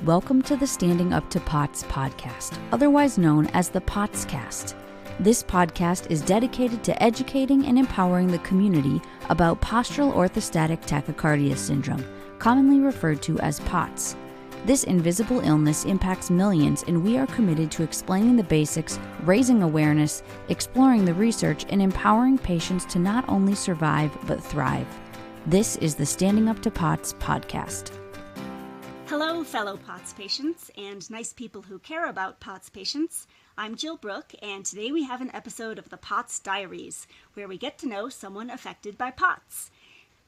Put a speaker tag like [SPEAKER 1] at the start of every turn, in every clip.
[SPEAKER 1] Welcome to the Standing Up to POTS podcast, otherwise known as the POTScast. This podcast is dedicated to educating and empowering the community about postural orthostatic tachycardia syndrome, commonly referred to as POTS. This invisible illness impacts millions, and we are committed to explaining the basics, raising awareness, exploring the research, and empowering patients to not only survive but thrive. This is the Standing Up to POTS podcast.
[SPEAKER 2] Hello, fellow POTS patients and nice people who care about POTS patients. I'm Jill Brooke, and today we have an episode of the POTS Diaries, where we get to know someone affected by POTS.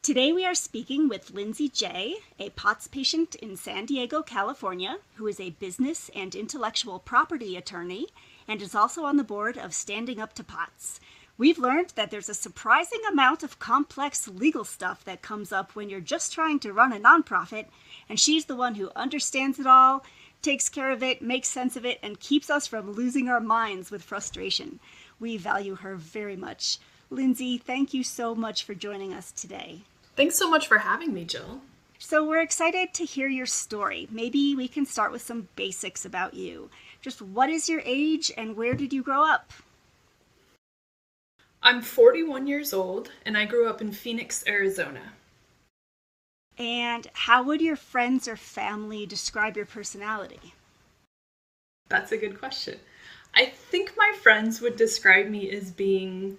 [SPEAKER 2] Today we are speaking with Lindsay J., a POTS patient in San Diego, California, who is a business and intellectual property attorney and is also on the board of Standing Up to POTS. We've learned that there's a surprising amount of complex legal stuff that comes up when you're just trying to run a nonprofit, and she's the one who understands it all, takes care of it, makes sense of it, and keeps us from losing our minds with frustration. We value her very much. Lindsay, thank you so much for joining us today.
[SPEAKER 3] Thanks so much for having me, Jill.
[SPEAKER 2] So we're excited to hear your story. Maybe we can start with some basics about you. Just what is your age and where did you grow up?
[SPEAKER 3] I'm 41 years old, and I grew up in Phoenix, Arizona.
[SPEAKER 2] And how would your friends or family describe your personality?
[SPEAKER 3] That's a good question. I think my friends would describe me as being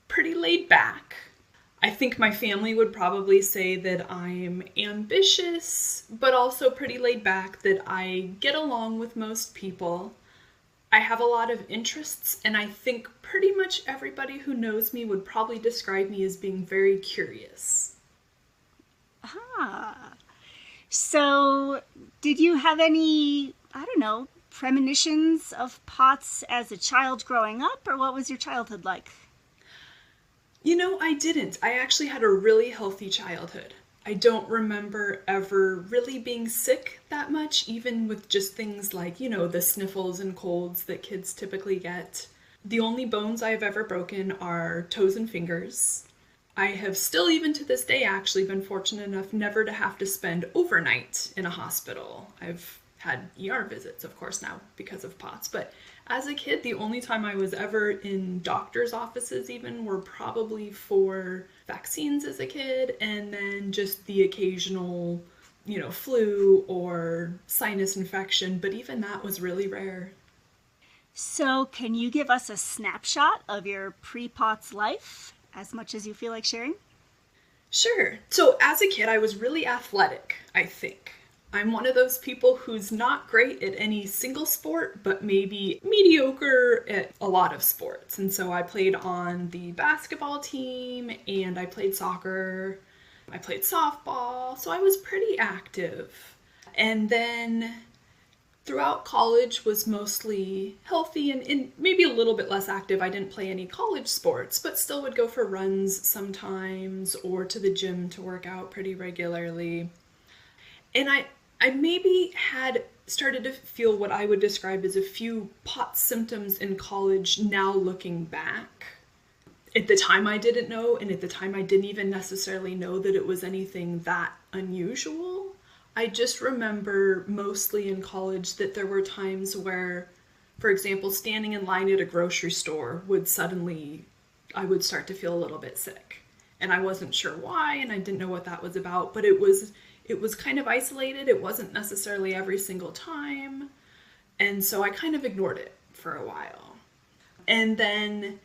[SPEAKER 3] pretty laid back. I think my family would probably say that I'm ambitious, but also pretty laid back, that I get along with most people. I have a lot of interests, and I think pretty much everybody who knows me would probably describe me as being very curious.
[SPEAKER 2] So did you have any, premonitions of POTS as a child growing up, or what was your childhood like?
[SPEAKER 3] I didn't. I actually had a really healthy childhood. I don't remember ever really being sick that much, even with just things like, the sniffles and colds that kids typically get. The only bones I've ever broken are toes and fingers. I have still, even to this day, actually been fortunate enough never to have to spend overnight in a hospital. I've had ER visits, of course, now because of POTS, but as a kid, the only time I was ever in doctor's offices even were probably for vaccines as a kid, and then just the occasional, flu or sinus infection, but even that was really rare.
[SPEAKER 2] So can you give us a snapshot of your pre-POTS life, as much as you feel like sharing?
[SPEAKER 3] Sure. So as a kid, I was really athletic, I think. I'm one of those people who's not great at any single sport, but maybe mediocre at a lot of sports. And so I played on the basketball team, and I played soccer, I played softball, so I was pretty active. And then throughout college was mostly healthy and maybe a little bit less active. I didn't play any college sports, but still would go for runs sometimes or to the gym to work out pretty regularly. And I maybe had started to feel what I would describe as a few POTS symptoms in college now looking back. At the time I didn't know, and at the time I didn't even necessarily know that it was anything that unusual. I just remember mostly in college that there were times where, for example, standing in line at a grocery store I would start to feel a little bit sick. And I wasn't sure why, and I didn't know what that was about, but it was kind of isolated. It wasn't necessarily every single time. And so I kind of ignored it for a while. And then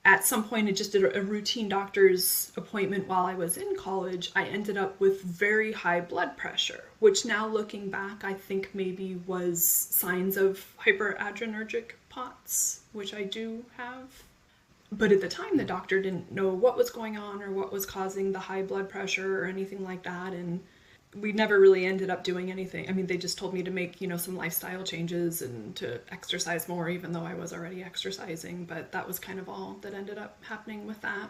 [SPEAKER 3] at some point, just at a routine doctor's appointment while I was in college, I ended up with very high blood pressure, which now looking back, I think maybe was signs of hyperadrenergic POTS, which I do have. But at the time, the doctor didn't know what was going on or what was causing the high blood pressure or anything like that. And we never really ended up doing anything. I mean, they just told me to make, some lifestyle changes and to exercise more, even though I was already exercising. But that was kind of all that ended up happening with that.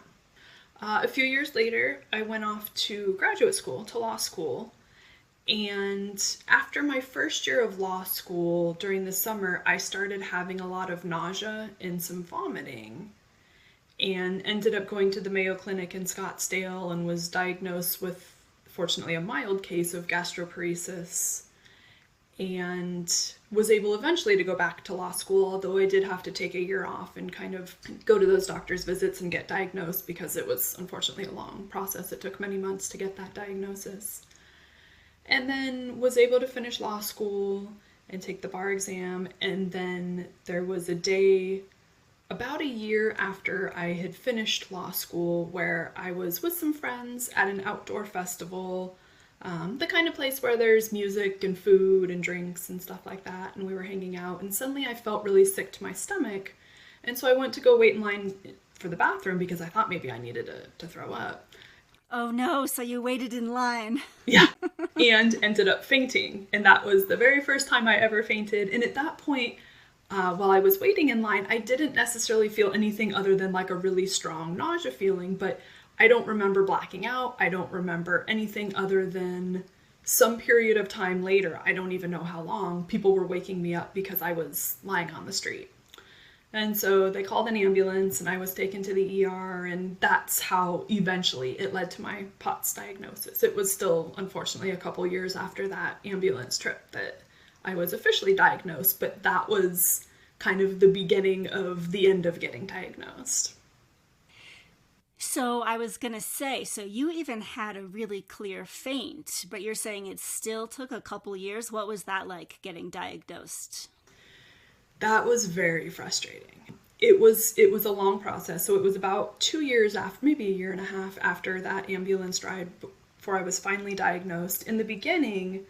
[SPEAKER 3] A few years later, I went off to graduate school, to law school. And after my first year of law school, during the summer, I started having a lot of nausea and some vomiting. And ended up going to the Mayo Clinic in Scottsdale and was diagnosed with, fortunately, a mild case of gastroparesis. and was able eventually to go back to law school, although I did have to take a year off and kind of go to those doctor's visits and get diagnosed because it was unfortunately a long process. It took many months to get that diagnosis. And then was able to finish law school and take the bar exam. And then there was a day about a year after I had finished law school where I was with some friends at an outdoor festival, the kind of place where there's music and food and drinks and stuff like that, and we were hanging out, and suddenly I felt really sick to my stomach, and so I went to go wait in line for the bathroom because I thought maybe I needed to throw up.
[SPEAKER 2] Oh no, so you waited in line.
[SPEAKER 3] Yeah, and ended up fainting, and that was the very first time I ever fainted, and at that point, while I was waiting in line, I didn't necessarily feel anything other than like a really strong nausea feeling, but I don't remember blacking out. I don't remember anything other than some period of time later, I don't even know how long, people were waking me up because I was lying on the street. And so they called an ambulance and I was taken to the ER, and that's how eventually it led to my POTS diagnosis. It was still, unfortunately, a couple years after that ambulance trip that I was officially diagnosed, but that was kind of the beginning of the end of getting diagnosed.
[SPEAKER 2] So I was going to say, so you even had a really clear faint, but you're saying it still took a couple years. What was that like, getting diagnosed?
[SPEAKER 3] That was very frustrating. It was a long process. So it was about 2 years after, maybe a year and a half after that ambulance ride before I was finally diagnosed. In the beginning,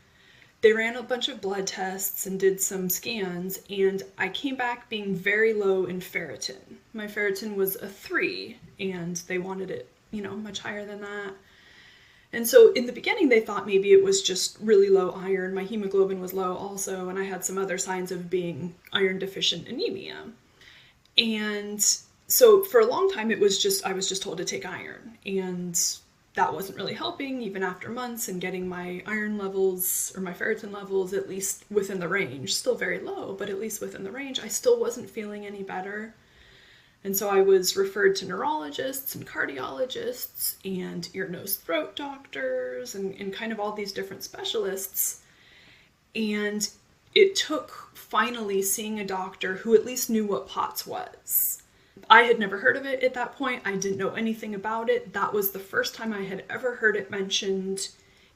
[SPEAKER 3] they ran a bunch of blood tests and did some scans, and I came back being very low in ferritin. My ferritin was a 3, and they wanted it, much higher than that. And so in the beginning, they thought maybe it was just really low iron. My hemoglobin was low also, and I had some other signs of being iron deficient anemia. And so for a long time, I was just told to take iron, and that wasn't really helping even after months and getting my iron levels or my ferritin levels at least within the range. Still very low, but at least within the range. I still wasn't feeling any better. And so I was referred to neurologists and cardiologists and ear, nose, throat doctors and kind of all these different specialists. And it took finally seeing a doctor who at least knew what POTS was. I had never heard of it at that point. I didn't know anything about it. That was the first time I had ever heard it mentioned.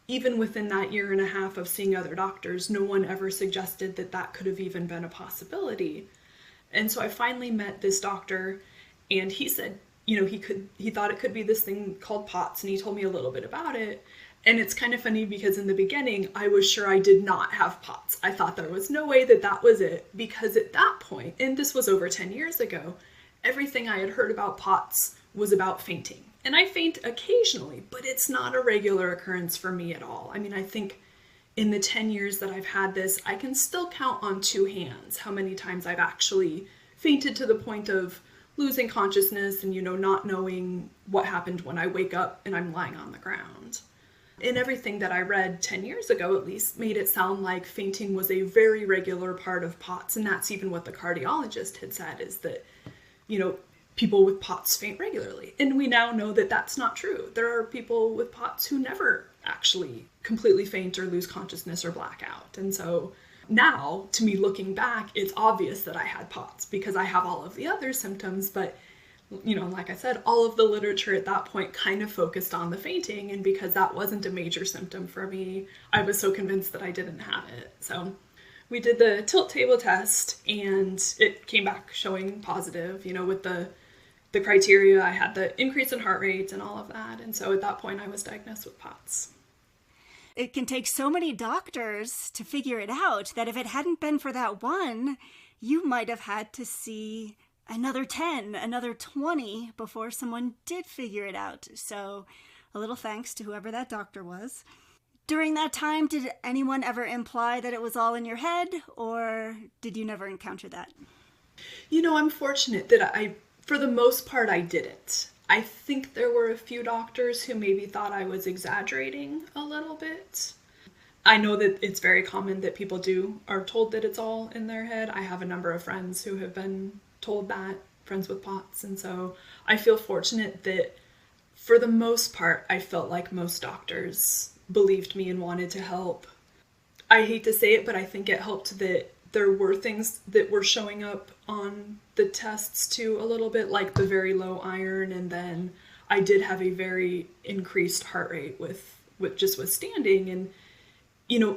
[SPEAKER 3] Even within that year and a half of seeing other doctors, no one ever suggested that that could have even been a possibility. And so I finally met this doctor, and he said, he thought it could be this thing called POTS, and he told me a little bit about it. And it's kind of funny because in the beginning, I was sure I did not have POTS. I thought there was no way that was it, because at that point, and this was over 10 years ago, everything I had heard about POTS was about fainting. And I faint occasionally, but it's not a regular occurrence for me at all. I mean, I think in the 10 years that I've had this, I can still count on 2 hands how many times I've actually fainted to the point of losing consciousness and, not knowing what happened when I wake up and I'm lying on the ground. And everything that I read 10 years ago, at least, made it sound like fainting was a very regular part of POTS. And that's even what the cardiologist had said, is that people with POTS faint regularly. And we now know that that's not true. There are people with POTS who never actually completely faint or lose consciousness or black out. And so now, to me looking back, it's obvious that I had POTS because I have all of the other symptoms. But, like I said, all of the literature at that point kind of focused on the fainting. And because that wasn't a major symptom for me, I was so convinced that I didn't have it. So we did the tilt table test, and it came back showing positive, with the criteria. I had the increase in heart rate and all of that. And so at that point, I was diagnosed with POTS.
[SPEAKER 2] It can take so many doctors to figure it out that if it hadn't been for that one, you might have had to see another 10, another 20 before someone did figure it out. So a little thanks to whoever that doctor was. During that time, did anyone ever imply that it was all in your head, or did you never encounter that?
[SPEAKER 3] I'm fortunate that for the most part, I didn't. I think there were a few doctors who maybe thought I was exaggerating a little bit. I know that it's very common that people are told that it's all in their head. I have a number of friends who have been told that, friends with POTS, and so I feel fortunate that for the most part, I felt like most doctors believed me and wanted to help. I hate to say it, but I think it helped that there were things that were showing up on the tests too a little bit, like the very low iron, and then I did have a very increased heart rate with standing. And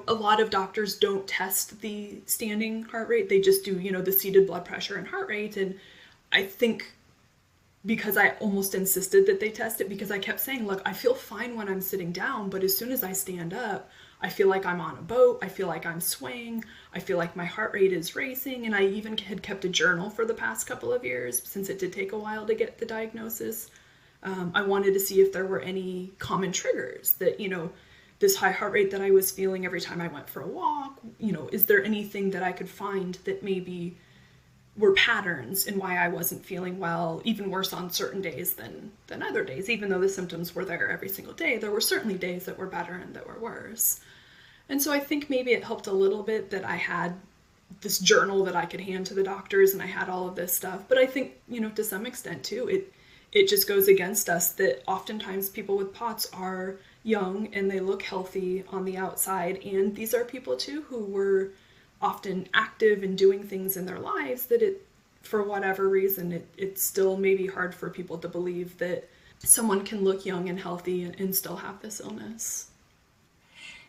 [SPEAKER 3] a lot of doctors don't test the standing heart rate. They just do, the seated blood pressure and heart rate. And I think because I almost insisted that they test it, because I kept saying, look, I feel fine when I'm sitting down, but as soon as I stand up, I feel like I'm on a boat. I feel like I'm swaying. I feel like my heart rate is racing. And I even had kept a journal for the past couple of years, since it did take a while to get the diagnosis. I wanted to see if there were any common triggers that, this high heart rate that I was feeling every time I went for a walk, is there anything that I could find that maybe were patterns in why I wasn't feeling well, even worse on certain days than other days. Even though the symptoms were there every single day, there were certainly days that were better and that were worse. And so I think maybe it helped a little bit that I had this journal that I could hand to the doctors and I had all of this stuff. But I think, to some extent too, it just goes against us that oftentimes people with POTS are young and they look healthy on the outside. And these are people too who were often active and doing things in their lives that for whatever reason, it's still maybe hard for people to believe that someone can look young and healthy and still have this illness.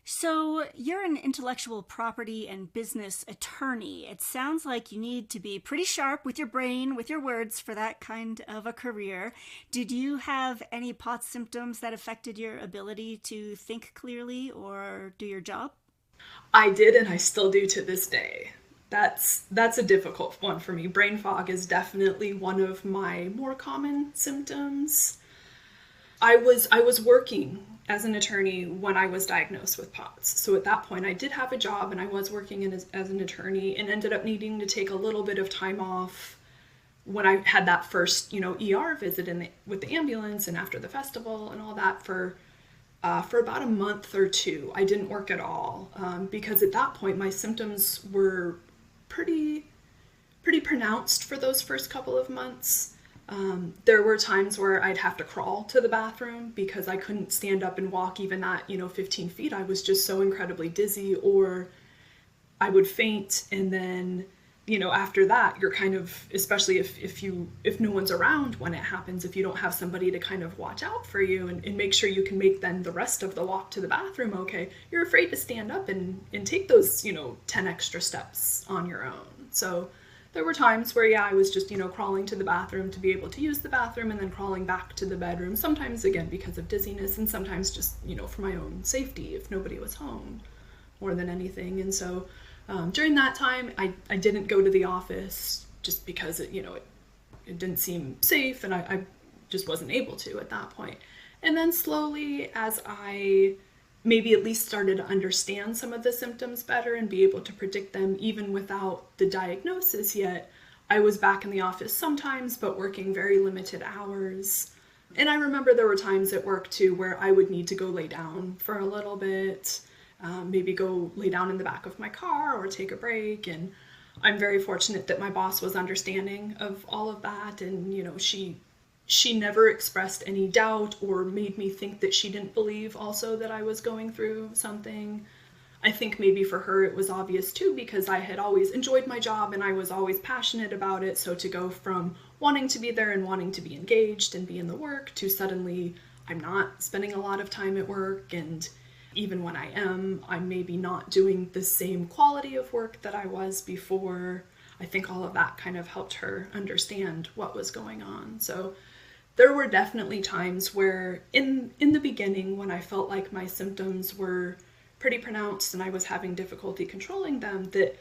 [SPEAKER 2] So you're an intellectual property and business attorney. It sounds like you need to be pretty sharp with your brain, with your words for that kind of a career. Did you have any POTS symptoms that affected your ability to think clearly or do your job?
[SPEAKER 3] I did, and I still do to this day. That's a difficult one for me. Brain fog is definitely one of my more common symptoms. I was working as an attorney when I was diagnosed with POTS. So at that point I did have a job and I was working as an attorney, and ended up needing to take a little bit of time off when I had that first, ER visit with the ambulance and after the festival and all that for about a month or two. I didn't work at all because at that point my symptoms were pretty pronounced for those first couple of months. There were times where I'd have to crawl to the bathroom because I couldn't stand up and walk even that, 15 feet. I was just so incredibly dizzy, or I would faint. And then, after that, you're kind of, especially if no one's around when it happens, if you don't have somebody to kind of watch out for you and make sure you can make then the rest of the walk to the bathroom okay, you're afraid to stand up and take those, 10 extra steps on your own. So there were times where, I was just, crawling to the bathroom to be able to use the bathroom and then crawling back to the bedroom, sometimes again because of dizziness and sometimes just, for my own safety if nobody was home more than anything. And so during that time, I didn't go to the office just because it didn't seem safe, and I just wasn't able to at that point. And then slowly, as I maybe at least started to understand some of the symptoms better and be able to predict them even without the diagnosis yet, I was back in the office sometimes, but working very limited hours. And I remember there were times at work too where I would need to go lay down for a little bit, maybe go lay down in the back of my car or take a break. And I'm very fortunate that my boss was understanding of all of that. And, she never expressed any doubt or made me think that she didn't believe also that I was going through something. I think maybe for her it was obvious too, because I had always enjoyed my job and I was always passionate about it. So to go from wanting to be there and wanting to be engaged and be in the work to suddenly I'm not spending a lot of time at work, and even when I am, I'm maybe not doing the same quality of work that I was before. I think all of that kind of helped her understand what was going on. So there were definitely times where in the beginning, when I felt like my symptoms were pretty pronounced and I was having difficulty controlling them, that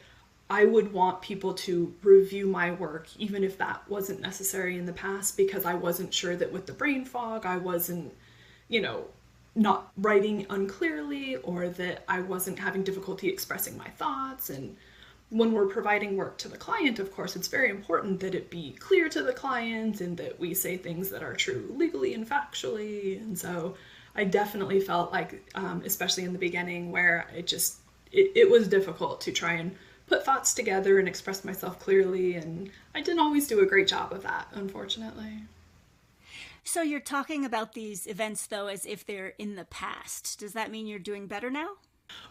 [SPEAKER 3] I would want people to review my work, even if that wasn't necessary in the past, because I wasn't sure that with the brain fog, I wasn't, not writing unclearly, or that I wasn't having difficulty expressing my thoughts. And when we're providing work to the client, of course, it's very important that it be clear to the client and that we say things that are true legally and factually. And so I definitely felt like, especially in the beginning, where it was difficult to try and put thoughts together and express myself clearly. And I didn't always do a great job of that, unfortunately.
[SPEAKER 2] So you're talking about these events, though, as if they're in the past. Does that mean you're doing better now?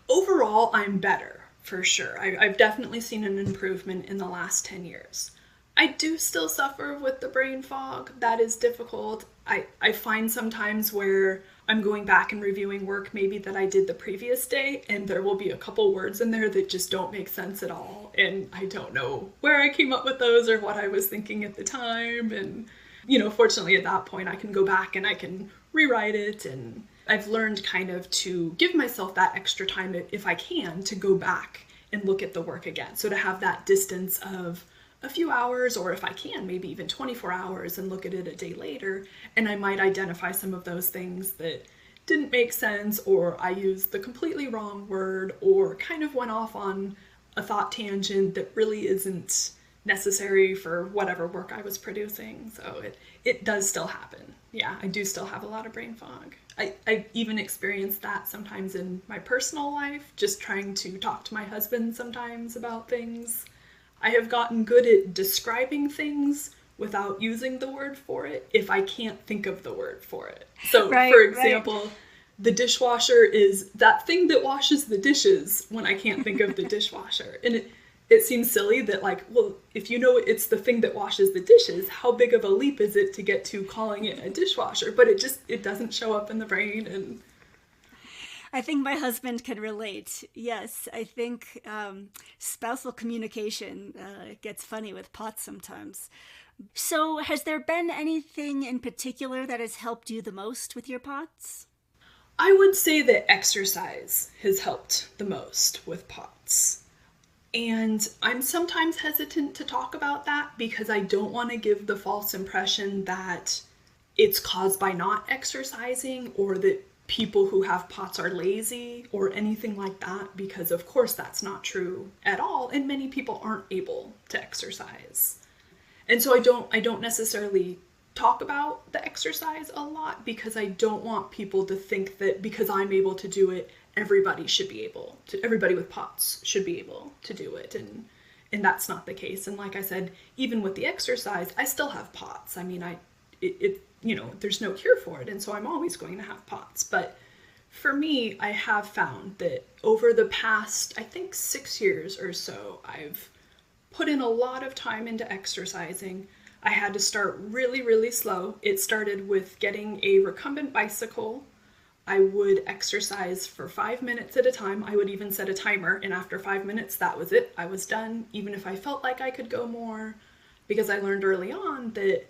[SPEAKER 3] Overall, I'm better, for sure. I've definitely seen an improvement in the last 10 years. I do still suffer with the brain fog. That is difficult. I find sometimes where I'm going back and reviewing work maybe that I did the previous day, and there will be a couple words in there that just don't make sense at all. And I don't know where I came up with those or what I was thinking at the time. And, fortunately at that point I can go back and I can rewrite it. And I've learned kind of to give myself that extra time if I can to go back and look at the work again. So to have that distance of a few hours, or if I can, maybe even 24 hours and look at it a day later, and I might identify some of those things that didn't make sense, or I used the completely wrong word, or kind of went off on a thought tangent that really isn't necessary for whatever work I was producing. So it does still happen. Yeah, I do still have a lot of brain fog. I even experienced that sometimes in my personal life, just trying to talk to my husband sometimes about things. I have gotten good at describing things without using the word for it if I can't think of the word for it. So, for example, the dishwasher is that thing that washes the dishes when I can't think of the dishwasher. And it seems silly that, well, if you know it's the thing that washes the dishes, how big of a leap is it to get to calling it a dishwasher? But it doesn't show up in the brain. And
[SPEAKER 2] I think my husband can relate. Yes, I think spousal communication gets funny with POTS sometimes. So has there been anything in particular that has helped you the most with your POTS?
[SPEAKER 3] I would say that exercise has helped the most with POTS. And I'm sometimes hesitant to talk about that because I don't want to give the false impression that it's caused by not exercising, or that people who have POTS are lazy or anything like that, because of course that's not true at all, and many people aren't able to exercise. And so I don't necessarily talk about the exercise a lot because I don't want people to think that because I'm able to do it, everybody with POTS should be able to do it. And that's not the case. And like I said, even with the exercise, I still have POTS. I mean, there's no cure for it, and so I'm always going to have POTS. But for me, I have found that over the past, I think 6 years or so, I've put in a lot of time into exercising. I had to start really, really slow. It started with getting a recumbent bicycle. I would exercise for 5 minutes at a time. I would even set a timer, and after 5 minutes, that was it. I was done, even if I felt like I could go more, because I learned early on that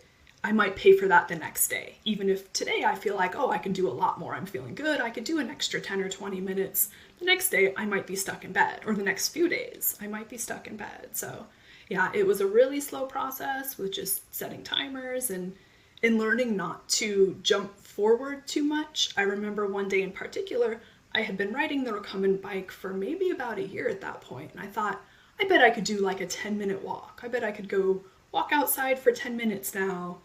[SPEAKER 3] I might pay for that the next day. Even if today I feel like, I can do a lot more, I'm feeling good, I could do an extra 10 or 20 minutes. The next day I might be stuck in bed, or the next few days I might be stuck in bed. So yeah, it was a really slow process with just setting timers and learning not to jump forward too much. I remember one day in particular, I had been riding the recumbent bike for maybe about a year at that point, and I thought, I bet I could do like a 10-minute walk. I bet I could go walk outside for 10 minutes now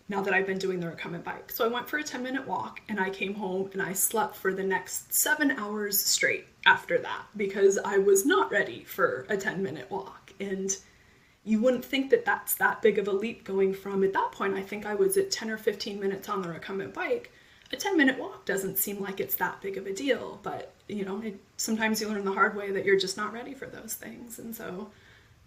[SPEAKER 3] that I've been doing the recumbent bike. So I went for a 10-minute walk, and I came home and I slept for the next 7 hours straight after that because I was not ready for a 10-minute walk. And you wouldn't think that that's that big of a leap going from, at that point, I think I was at 10 or 15 minutes on the recumbent bike. A 10-minute walk doesn't seem like it's that big of a deal, but sometimes you learn the hard way that you're just not ready for those things. And so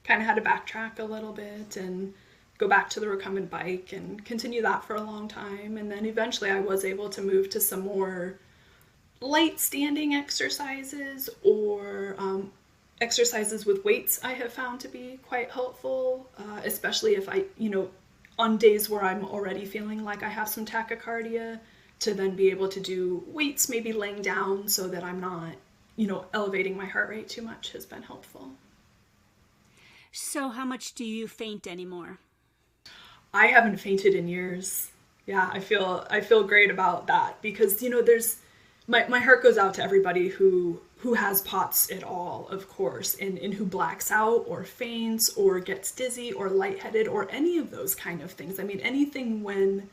[SPEAKER 3] kind of had to backtrack a little bit and go back to the recumbent bike and continue that for a long time. And then eventually I was able to move to some more light standing exercises, or exercises with weights I have found to be quite helpful, especially if on days where I'm already feeling like I have some tachycardia, to then be able to do weights, maybe laying down so that I'm not, elevating my heart rate too much, has been helpful.
[SPEAKER 2] So how much do you faint anymore?
[SPEAKER 3] I haven't fainted in years. Yeah, I feel great about that because, there's my heart goes out to everybody who has POTS at all, of course, and who blacks out or faints or gets dizzy or lightheaded or any of those kind of things. I mean, anything when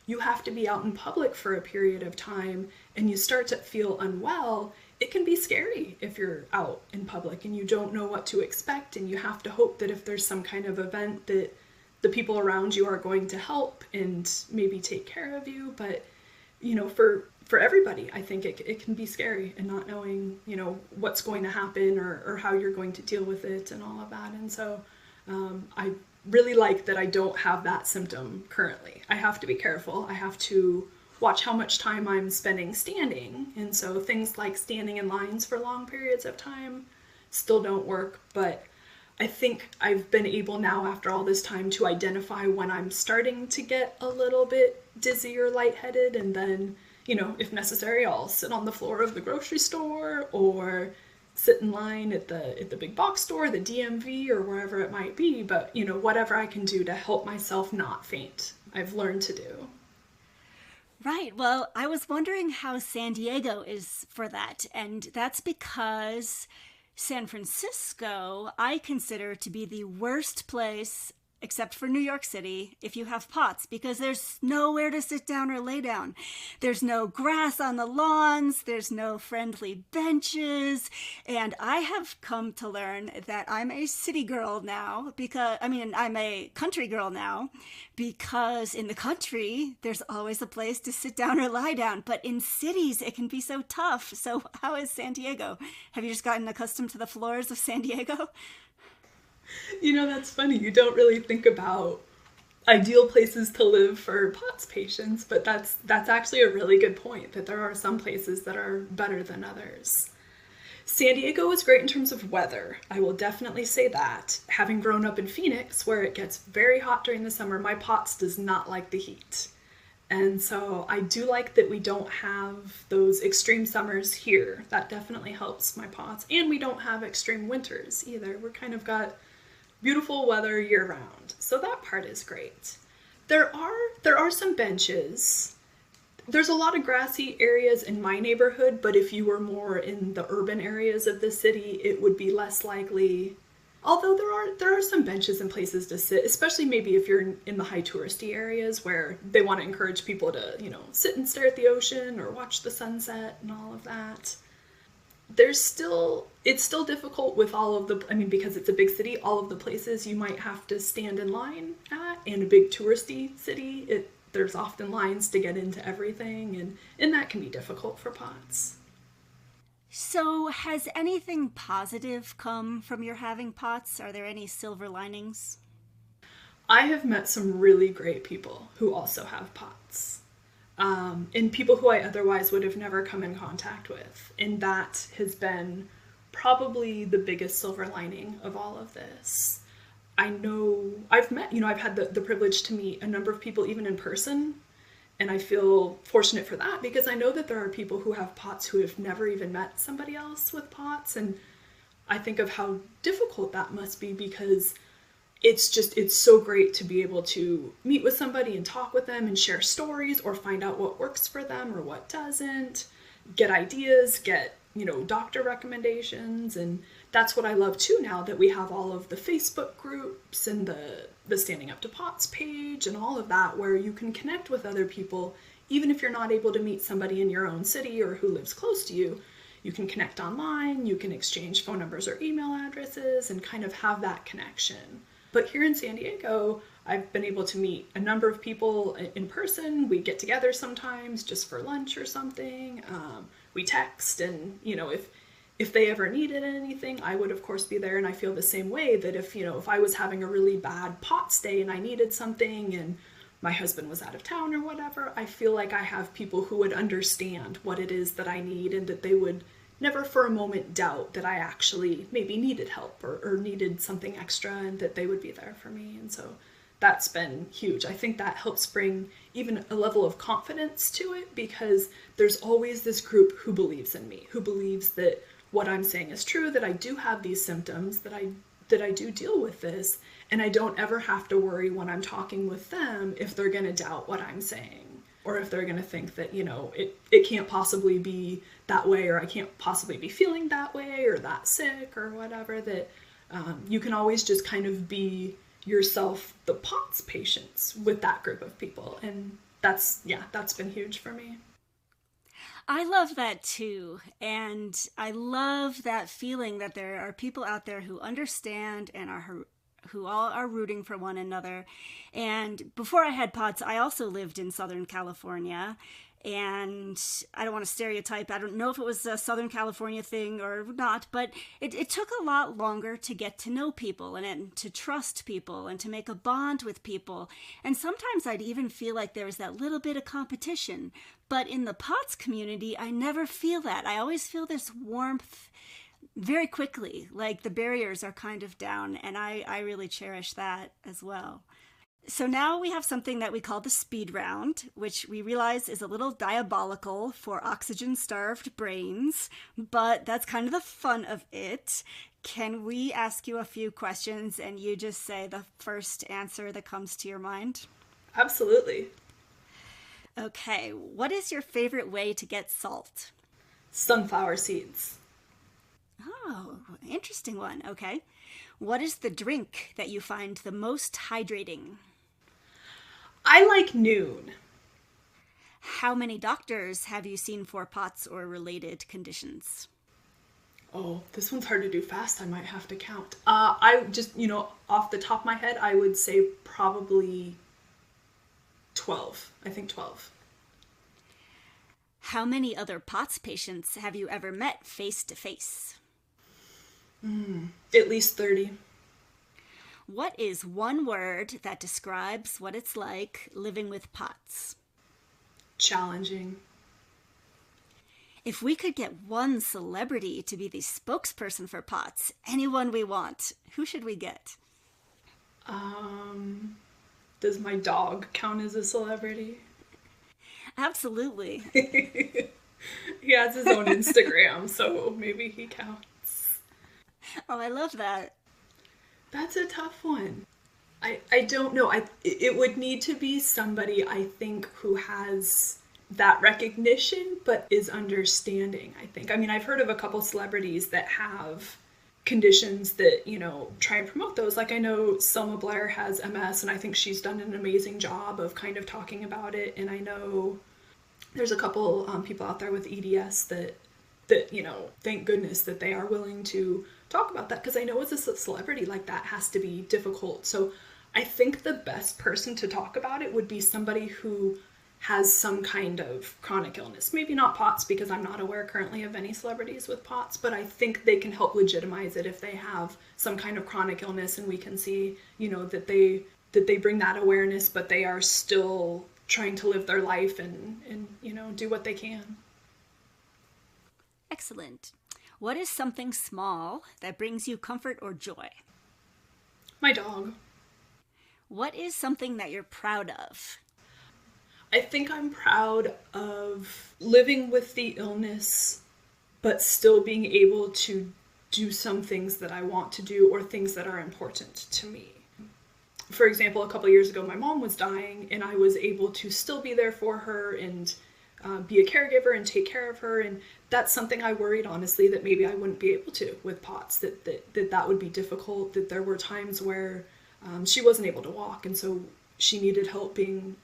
[SPEAKER 3] you have to be out in public for a period of time and you start to feel unwell, it can be scary if you're out in public and you don't know what to expect, and you have to hope that if there's some kind of event that the people around you are going to help and maybe take care of you. But, for for everybody, I think it can be scary, and not knowing, what's going to happen or how you're going to deal with it and all of that. And so I really like that I don't have that symptom currently. I have to be careful. I have to watch how much time I'm spending standing. And so things like standing in lines for long periods of time still don't work. But I think I've been able now, after all this time, to identify when I'm starting to get a little bit dizzy or lightheaded. And then, if necessary, I'll sit on the floor of the grocery store or sit in line at the big box store, the DMV, or wherever it might be. But, whatever I can do to help myself not faint, I've learned to do.
[SPEAKER 2] Right. Well, I was wondering how San Diego is for that. And that's because San Francisco, I consider to be the worst place, except for New York City, if you have POTS, because there's nowhere to sit down or lay down. There's no grass on the lawns, there's no friendly benches, and I have come to learn that I'm a city girl now, I'm a country girl now, because in the country, there's always a place to sit down or lie down, but in cities, it can be so tough. So how is San Diego? Have you just gotten accustomed to the floors of San Diego?
[SPEAKER 3] That's funny. You don't really think about ideal places to live for POTS patients, but that's actually a really good point, that there are some places that are better than others. San Diego is great in terms of weather. I will definitely say that. Having grown up in Phoenix, where it gets very hot during the summer, my POTS does not like the heat. And so I do like that we don't have those extreme summers here. That definitely helps my POTS. And we don't have extreme winters either. We're kind of got beautiful weather year round. So that part is great. There are some benches. There's a lot of grassy areas in my neighborhood, but if you were more in the urban areas of the city, it would be less likely. Although there are some benches and places to sit, especially maybe if you're in the high touristy areas where they want to encourage people to, sit and stare at the ocean or watch the sunset and all of that. It's still difficult with all of because it's a big city, all of the places you might have to stand in line at. In a big touristy city, there's often lines to get into everything, and that can be difficult for POTS.
[SPEAKER 2] So has anything positive come from your having POTS? Are there any silver linings?
[SPEAKER 3] I have met some really great people who also have POTS. And people who I otherwise would have never come in contact with. And that has been probably the biggest silver lining of all of this. I know I've had the privilege to meet a number of people even in person. And I feel fortunate for that, because I know that there are people who have POTS who have never even met somebody else with POTS. And I think of how difficult that must be, because it's so great to be able to meet with somebody and talk with them and share stories, or find out what works for them or what doesn't, get ideas, get, doctor recommendations. And that's what I love too, now that we have all of the Facebook groups and the Standing Up to POTS page and all of that, where you can connect with other people, even if you're not able to meet somebody in your own city or who lives close to you. You can connect online, you can exchange phone numbers or email addresses and kind of have that connection. But here in San Diego, I've been able to meet a number of people in person. We get together sometimes just for lunch or something. We text, and, if they ever needed anything, I would of course be there. And I feel the same way, that if I was having a really bad POTS day and I needed something and my husband was out of town or whatever, I feel like I have people who would understand what it is that I need, and that they would never for a moment doubt that I actually maybe needed help or needed something extra, and that they would be there for me. And so that's been huge. I think that helps bring even a level of confidence to it, because there's always this group who believes in me, who believes that what I'm saying is true, that I do have these symptoms, that I do deal with this, and I don't ever have to worry when I'm talking with them if they're going to doubt what I'm saying, or if they're going to think that, it can't possibly be that way, or I can't possibly be feeling that way, or that sick, or whatever. That you can always just kind of be yourself, the POTS patients, with that group of people. And that's been huge for me.
[SPEAKER 2] I love that too. And I love that feeling that there are people out there who understand and who all are rooting for one another. And before I had POTS, I also lived in Southern California. And I don't want to stereotype. I don't know if it was a Southern California thing or not, but it took a lot longer to get to know people and to trust people and to make a bond with people. And sometimes I'd even feel like there was that little bit of competition. But in the POTS community, I never feel that. I always feel this warmth very quickly, like the barriers are kind of down, and I really cherish that as well. So now we have something that we call the speed round, which we realize is a little diabolical for oxygen-starved brains, but that's kind of the fun of it. Can we ask you a few questions and you just say the first answer that comes to your mind?
[SPEAKER 3] Absolutely.
[SPEAKER 2] Okay, what is your favorite way to get salt?
[SPEAKER 3] Sunflower seeds.
[SPEAKER 2] Oh, interesting one. Okay. What is the drink that you find the most hydrating?
[SPEAKER 3] I like Noon.
[SPEAKER 2] How many doctors have you seen for POTS or related conditions?
[SPEAKER 3] Oh, this one's hard to do fast. I might have to count. I just, off the top of my head, I would say probably 12. I think 12.
[SPEAKER 2] How many other POTS patients have you ever met face to face?
[SPEAKER 3] At least 30.
[SPEAKER 2] What is one word that describes what it's like living with POTS?
[SPEAKER 3] Challenging.
[SPEAKER 2] If we could get one celebrity to be the spokesperson for POTS, anyone we want, who should we get?
[SPEAKER 3] Does my dog count as a celebrity?
[SPEAKER 2] Absolutely.
[SPEAKER 3] He has his own Instagram, so maybe he counts.
[SPEAKER 2] Oh, I love that.
[SPEAKER 3] That's a tough one. I don't know. It would need to be somebody, I think, who has that recognition but is understanding, I think. I mean, I've heard of a couple celebrities that have conditions that, try and promote those. Like, I know Selma Blair has MS, and I think she's done an amazing job of kind of talking about it. And I know there's a couple people out there with EDS that thank goodness that they are willing to talk about that, because I know as a celebrity, like, that has to be difficult. So I think the best person to talk about it would be somebody who has some kind of chronic illness. Maybe not POTS, because I'm not aware currently of any celebrities with POTS, but I think they can help legitimize it if they have some kind of chronic illness, and we can see, that they bring that awareness, but they are still trying to live their life and do what they can.
[SPEAKER 2] Excellent. What is something small that brings you comfort or joy?
[SPEAKER 3] My dog.
[SPEAKER 2] What is something that you're proud of?
[SPEAKER 3] I think I'm proud of living with the illness, but still being able to do some things that I want to do or things that are important to me. For example, a couple of years ago, my mom was dying, and I was able to still be there for her and be a caregiver and take care of her. And that's something I worried, honestly, that maybe I wouldn't be able to with POTS, that would be difficult, that there were times where she wasn't able to walk, and so she needed help being,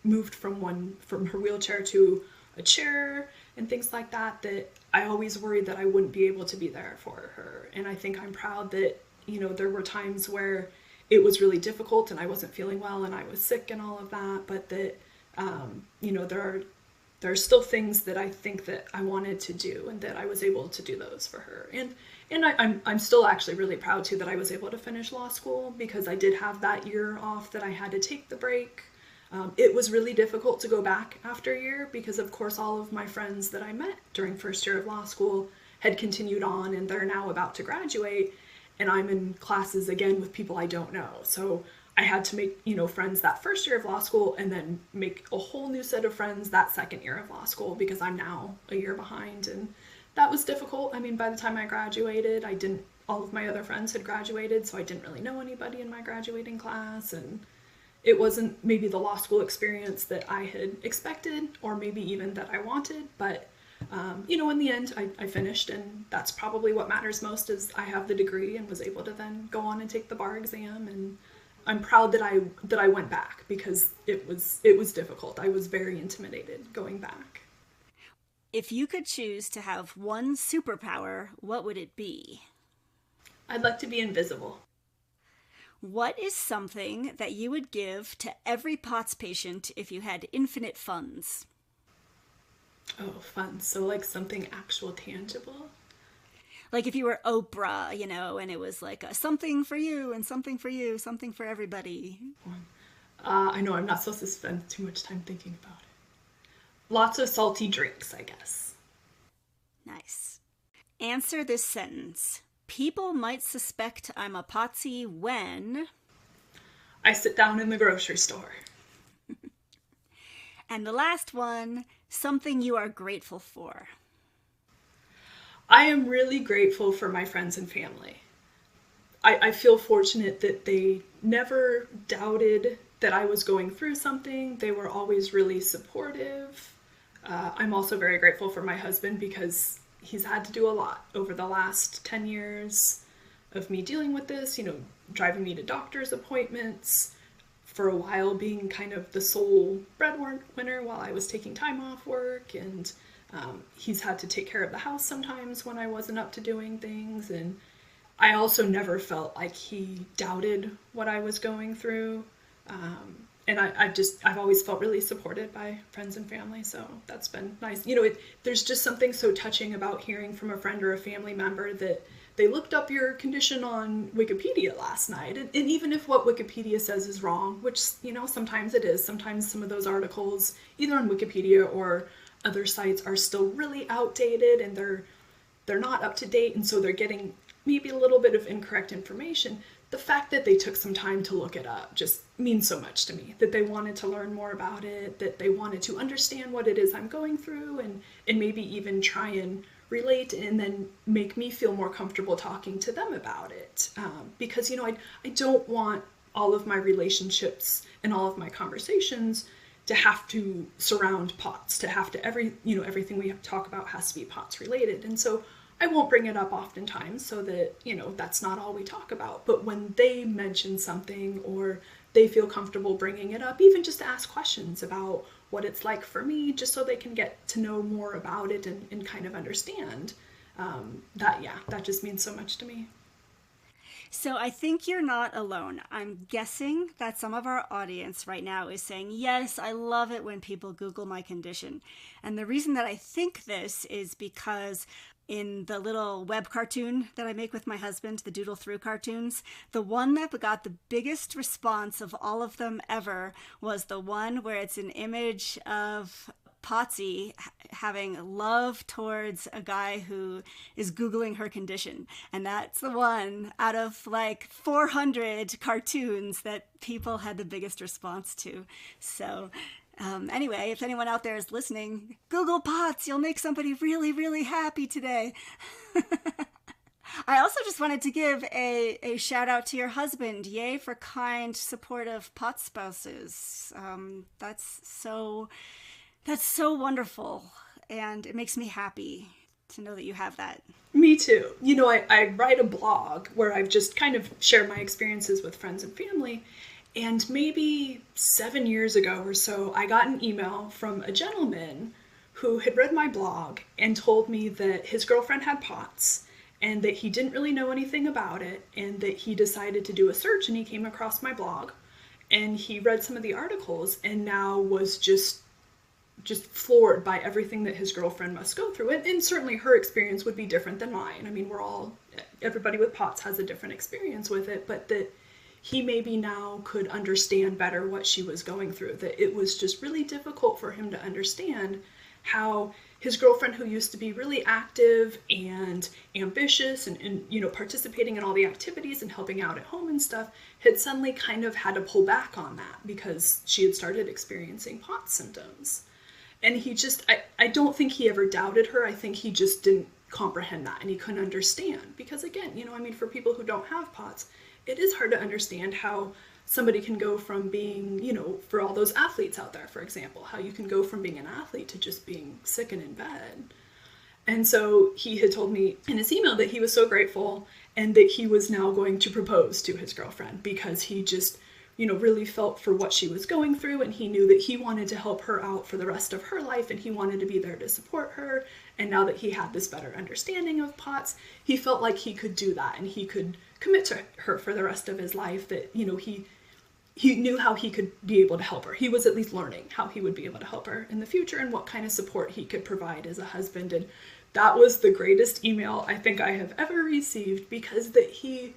[SPEAKER 3] moved from her wheelchair to a chair and things like that, that I always worried that I wouldn't be able to be there for her. And I think I'm proud that, there were times where it was really difficult and I wasn't feeling well and I was sick and all of that, but that, there are still things that I think that I wanted to do and that I was able to do those for her. And I'm still actually really proud too that I was able to finish law school, because I did have that year off that I had to take the break. It was really difficult to go back after a year, because of course all of my friends that I met during first year of law school had continued on, and they're now about to graduate, and I'm in classes again with people I don't know. So I had to make, friends that first year of law school, and then make a whole new set of friends that second year of law school, because I'm now a year behind. And that was difficult. I mean, by the time I graduated, all of my other friends had graduated, so I didn't really know anybody in my graduating class, and it wasn't maybe the law school experience that I had expected, or maybe even that I wanted, but in the end, I finished, and that's probably what matters most, is I have the degree and was able to then go on and take the bar exam. And I'm proud that I went back, because it was difficult. I was very intimidated going back.
[SPEAKER 2] If you could choose to have one superpower, what would it be?
[SPEAKER 3] I'd like to be invisible.
[SPEAKER 2] What is something that you would give to every POTS patient if you had infinite funds?
[SPEAKER 3] Oh, fun. So like something actual tangible?
[SPEAKER 2] Like if you were Oprah, and it was like something for you and something for you, something for everybody.
[SPEAKER 3] I know I'm not supposed to spend too much time thinking about it. Lots of salty drinks, I guess.
[SPEAKER 2] Nice. Answer this sentence. People might suspect I'm a potsy when...
[SPEAKER 3] I sit down in the grocery store.
[SPEAKER 2] And the last one, something you are grateful for.
[SPEAKER 3] I am really grateful for my friends and family. I feel fortunate that they never doubted that I was going through something. They were always really supportive. I'm also very grateful for my husband because he's had to do a lot over the last 10 years of me dealing with this, driving me to doctor's appointments, for a while being kind of the sole breadwinner while I was taking time off work, and he's had to take care of the house sometimes when I wasn't up to doing things, and I also never felt like he doubted what I was going through, and I've always felt really supported by friends and family, so that's been nice. There's just something so touching about hearing from a friend or a family member that they looked up your condition on Wikipedia last night, and even if what Wikipedia says is wrong, which, sometimes it is, sometimes some of those articles, either on Wikipedia or other sites, are still really outdated, and they're not up to date, and so they're getting maybe a little bit of incorrect information. The fact that they took some time to look it up just means so much to me, that they wanted to learn more about it, that they wanted to understand what it is I'm going through, and maybe even try and relate and then make me feel more comfortable talking to them about it. Because, I don't want all of my relationships and all of my conversations to have to surround POTS, to have to everything we talk about has to be POTS related. And so I won't bring it up oftentimes so that, that's not all we talk about. But when they mention something or they feel comfortable bringing it up, even just to ask questions about what it's like for me, just so they can get to know more about it and kind of understand, that just means so much to me.
[SPEAKER 2] So I think you're not alone. I'm guessing that some of our audience right now is saying, yes, I love it when people Google my condition. And the reason that I think this is because in the little web cartoon that I make with my husband, the Doodle Through cartoons, the one that got the biggest response of all of them ever was the one where it's an image of Potsy having love towards a guy who is Googling her condition. And that's the one out of like 400 cartoons that people had the biggest response to. So anyway, if anyone out there is listening, Google POTS, you'll make somebody really, really happy today. I also just wanted to give a shout out to your husband. Yay for kind, supportive POTS spouses. That's so wonderful, and it makes me happy to know that you have that.
[SPEAKER 3] Me too. I write a blog where I've just kind of shared my experiences with friends and family. And maybe 7 years ago or so, I got an email from a gentleman who had read my blog and told me that his girlfriend had POTS and that he didn't really know anything about it, and that he decided to do a search, and he came across my blog and he read some of the articles and now was just floored by everything that his girlfriend must go through. And certainly her experience would be different than mine. I mean, everybody with POTS has a different experience with it, but that he maybe now could understand better what she was going through, that it was just really difficult for him to understand how his girlfriend, who used to be really active and ambitious and participating in all the activities and helping out at home and stuff, had suddenly kind of had to pull back on that because she had started experiencing POTS symptoms. And I don't think he ever doubted her. I think he just didn't comprehend that, and he couldn't understand. Because again, for people who don't have POTS, it is hard to understand how somebody can go from being, for all those athletes out there, for example, how you can go from being an athlete to just being sick and in bed. And so he had told me in his email that he was so grateful and that he was now going to propose to his girlfriend because he just, really felt for what she was going through, and he knew that he wanted to help her out for the rest of her life, and he wanted to be there to support her. And now that he had this better understanding of POTS, he felt like he could do that, and he could commit to her for the rest of his life, that, he knew how he could be able to help her. He was at least learning how he would be able to help her in the future and what kind of support he could provide as a husband. And that was the greatest email I think I have ever received, because that he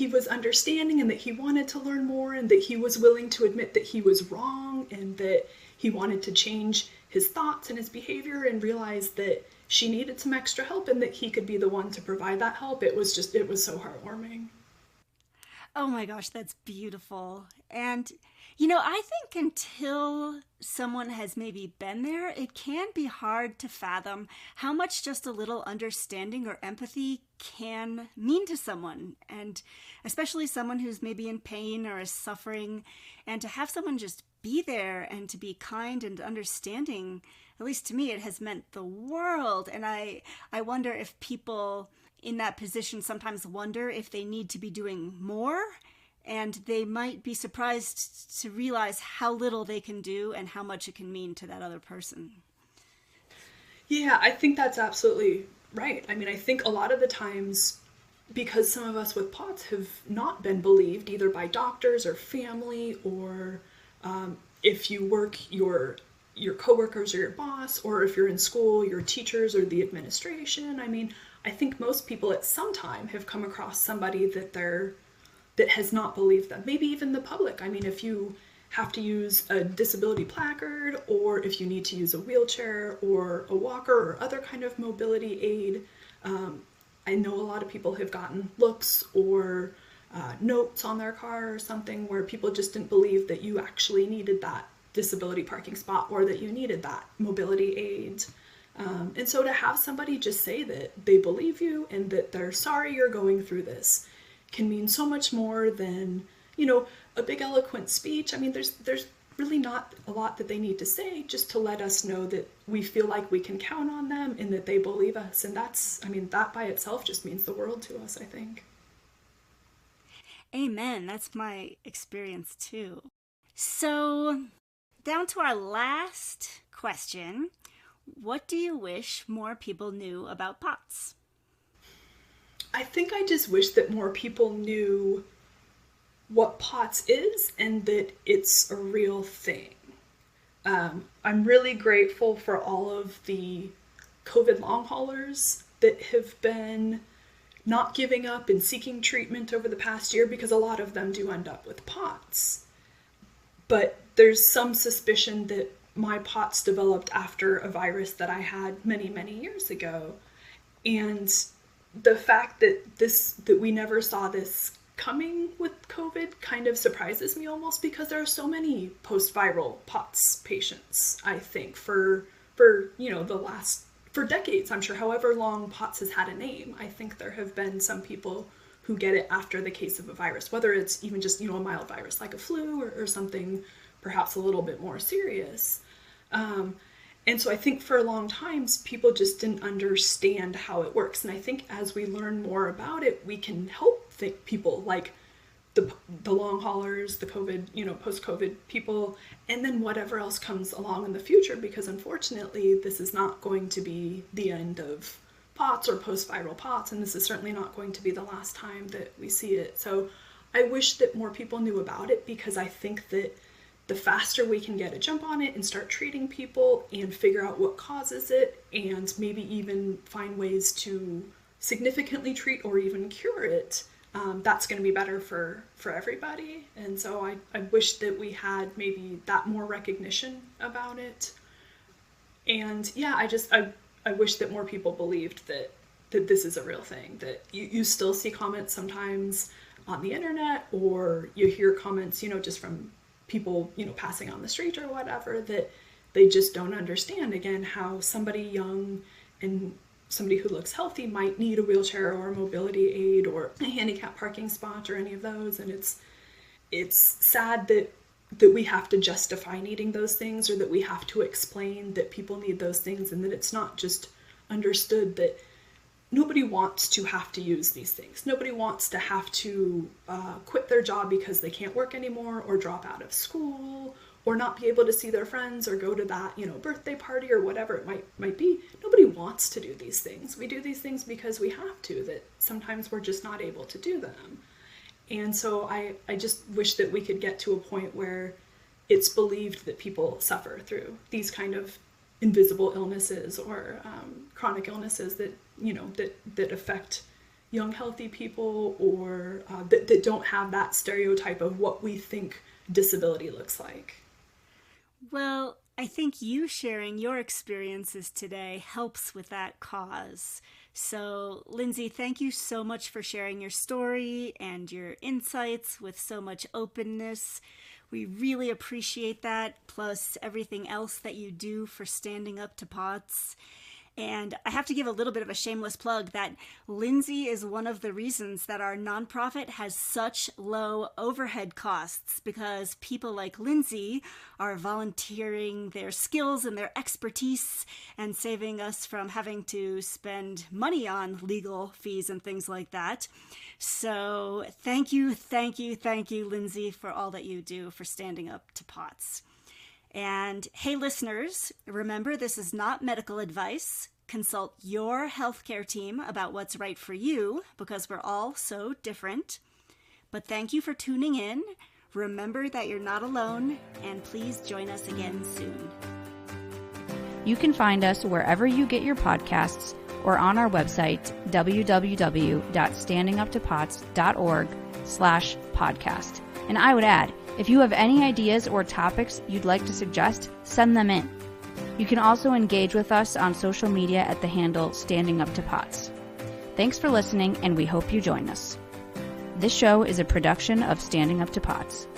[SPEAKER 3] was understanding and that he wanted to learn more and that he was willing to admit that he was wrong and that he wanted to change his thoughts and his behavior and realize that she needed some extra help and that he could be the one to provide that help. It was so heartwarming.
[SPEAKER 2] Oh my gosh, that's beautiful. And, I think until someone has maybe been there, it can be hard to fathom how much just a little understanding or empathy can mean to someone. And especially someone who's maybe in pain or is suffering. And to have someone just be there and to be kind and understanding, at least to me, it has meant the world. And I wonder if people in that position sometimes wonder if they need to be doing more, and they might be surprised to realize how little they can do and how much it can mean to that other person.
[SPEAKER 3] Yeah, I think that's absolutely right. I mean, I think a lot of the times, because some of us with POTS have not been believed either by doctors or family, or if you work, your coworkers or your boss, or if you're in school, your teachers or the administration. I mean, I think most people at some time have come across somebody that has not believed them. Maybe even the public. I mean, if you have to use a disability placard, or if you need to use a wheelchair or a walker or other kind of mobility aid, I know a lot of people have gotten looks or notes on their car or something where people just didn't believe that you actually needed that disability parking spot or that you needed that mobility aid. And so to have somebody just say that they believe you and that they're sorry you're going through this can mean so much more than, a big eloquent speech. I mean, there's really not a lot that they need to say, just to let us know that we feel like we can count on them and that they believe us. And that by itself just means the world to us, I think.
[SPEAKER 2] Amen. That's my experience too. So, down to our last question. What do you wish more people knew about POTS?
[SPEAKER 3] I think I just wish that more people knew what POTS is and that it's a real thing. I'm really grateful for all of the COVID long haulers that have been not giving up and seeking treatment over the past year, because a lot of them do end up with POTS. But there's some suspicion that my POTS developed after a virus that I had many, many years ago. And the fact that we never saw this coming with COVID kind of surprises me almost, because there are so many post-viral POTS patients, I think, for decades, I'm sure, however long POTS has had a name. I think there have been some people who get it after the case of a virus, whether it's even just, a mild virus like a flu or something perhaps a little bit more serious. And so I think for a long time, people just didn't understand how it works. And I think as we learn more about it, we can help people like the long haulers, the COVID, post-COVID people, and then whatever else comes along in the future, because unfortunately, this is not going to be the end of POTS or post-viral POTS, and this is certainly not going to be the last time that we see it. So I wish that more people knew about it, because I think that the faster we can get a jump on it and start treating people and figure out what causes it, and maybe even find ways to significantly treat or even cure it, that's going to be better for everybody. And so I wish that we had maybe that more recognition about it. And yeah, I wish that more people believed that this is a real thing, that you still see comments sometimes on the internet, or you hear comments, just from people, passing on the street or whatever, that they just don't understand, again, how somebody young and somebody who looks healthy might need a wheelchair or a mobility aid or a handicap parking spot or any of those. And it's sad that we have to justify needing those things, or that we have to explain that people need those things, and that it's not just understood that nobody wants to have to use these things. Nobody wants to have to quit their job because they can't work anymore, or drop out of school, or not be able to see their friends, or go to that, birthday party or whatever it might be. Nobody wants to do these things. We do these things because we have to, that sometimes we're just not able to do them. And so I just wish that we could get to a point where it's believed that people suffer through these kind of invisible illnesses or chronic illnesses that, you know, that affect young, healthy people, or that don't have that stereotype of what we think disability looks like.
[SPEAKER 2] Well, I think you sharing your experiences today helps with that cause. So, Lindsay, thank you so much for sharing your story and your insights with so much openness. We really appreciate that, plus everything else that you do for standing up to POTS. And I have to give a little bit of a shameless plug that Lindsay is one of the reasons that our nonprofit has such low overhead costs, because people like Lindsay are volunteering their skills and their expertise and saving us from having to spend money on legal fees and things like that. So thank you, Lindsay, for all that you do for standing up to POTS. And hey, listeners, remember, this is not medical advice. Consult your healthcare team about what's right for you, because we're all so different. But thank you for tuning in. Remember that you're not alone, and please join us again soon.
[SPEAKER 1] You can find us wherever you get your podcasts or on our website, www.standinguptopots.org/podcast. And I would add, if you have any ideas or topics you'd like to suggest, send them in. You can also engage with us on social media at the handle Standing Up to POTS. Thanks for listening, and we hope you join us. This show is a production of Standing Up to POTS.